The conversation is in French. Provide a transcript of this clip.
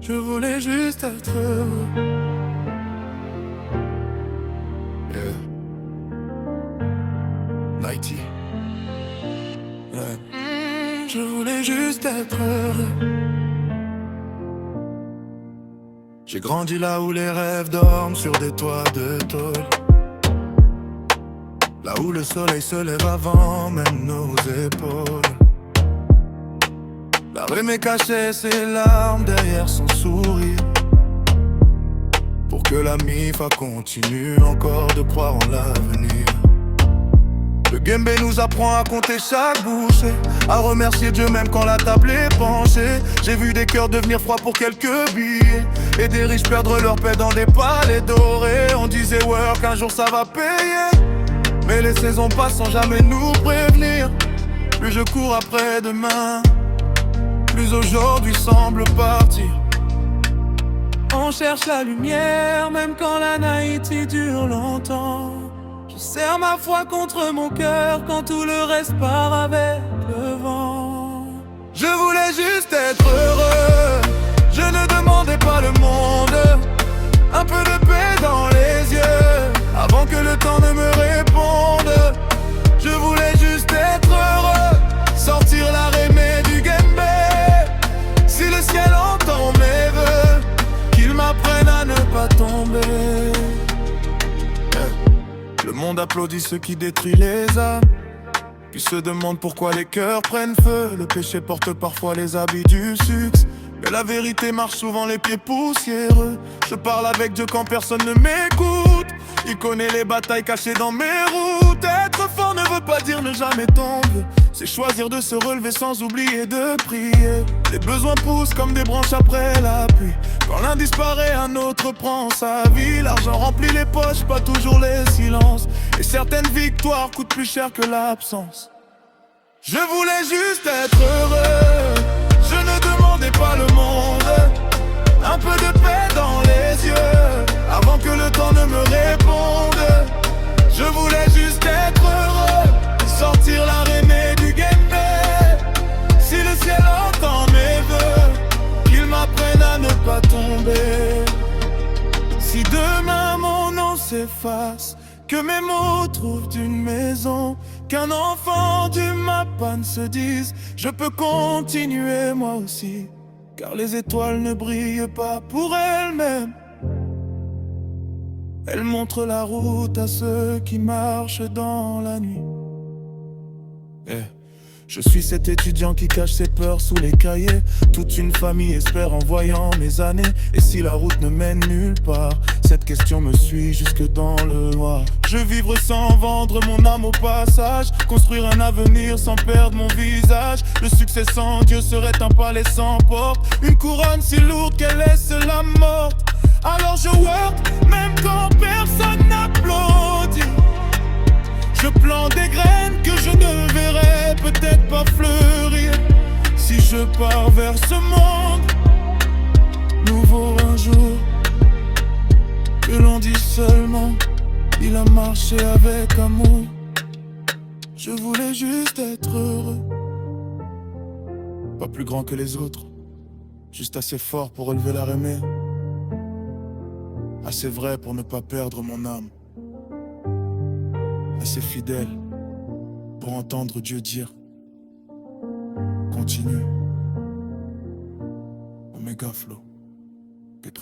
Je voulais juste être heureux. Yeah. Nighty. Yeah. Je voulais juste être heureux. J'ai grandi là où les rêves dorment sur des toits de tôle. Là où le soleil se lève avant même nos épaules. La rue m'est cachée ses larmes derrière son sourire, pour que la MIFA continue encore de croire en l'avenir. Le Gembe nous apprend à compter chaque bouchée, à remercier Dieu même quand la table est penchée. J'ai vu des cœurs devenir froids pour quelques billets, et des riches perdre leur paix dans des palais dorés. On disait ouais qu'un jour ça va payer, mais les saisons passent sans jamais nous prévenir. Plus je cours après demain, plus aujourd'hui semble partir. On cherche la lumière même quand la night dure longtemps. Je serre ma foi contre mon cœur quand tout le reste part avec le vent. Je voulais juste être heureux, je ne demandais pas le monde. Un peu de paix dans les yeux, avant que le temps ne me réponde. Je voulais juste être heureux, sortir la rémée du Gembe. Si le ciel entend mes vœux, qu'il m'apprenne à ne pas tomber. Le monde applaudit ceux qui détruisent les âmes, qui se demandent pourquoi les cœurs prennent feu. Le péché porte parfois les habits du succès, mais la vérité marche souvent les pieds poussiéreux. Je parle avec Dieu quand personne ne m'écoute, il connaît les batailles cachées dans mes routes. Être fort ne veut pas dire ne jamais tomber, c'est choisir de se relever sans oublier de prier. Les besoins poussent comme des branches après la pluie, quand l'un disparaît, un autre prend sa vie. L'argent remplit les poches, pas toujours les silences, et certaines victoires coûtent plus cher que l'absence. Je voulais juste être heureux, je ne demandais pas le monde. Un peu de paix dans les yeux, avant que le temps ne me réponde. Je voulais juste être heureux, sortir la rémée du Gembe. Si le ciel entend mes vœux, qu'il m'apprenne à ne pas tomber. Si demain mon nom s'efface, que mes mots trouvent une maison, qu'un enfant du Mapan se dise je peux continuer moi aussi, car les étoiles ne brillent pas pour elles-mêmes, elles montrent la route à ceux qui marchent dans la nuit. Je suis cet étudiant qui cache ses peurs sous les cahiers. Toute une famille espère en voyant mes années. Et si la route ne mène nulle part, cette question me suit jusque dans le noir. Je vivre sans vendre mon âme au passage, construire un avenir sans perdre mon visage. Le succès sans Dieu serait un palais sans porte, une couronne si lourde qu'elle laisse la morte. Alors je work même quand personne n'applaudit. Je plante des graines que je ne verrai peut-être pas fleurir. Si je pars vers ce monde nouveau un jour, que l'on dit seulement il a marché avec amour. Je voulais juste être heureux, pas plus grand que les autres, juste assez fort pour relever la rémée, assez vrai pour ne pas perdre mon âme, assez fidèle pour entendre Dieu dire continue. Omega Flow, Get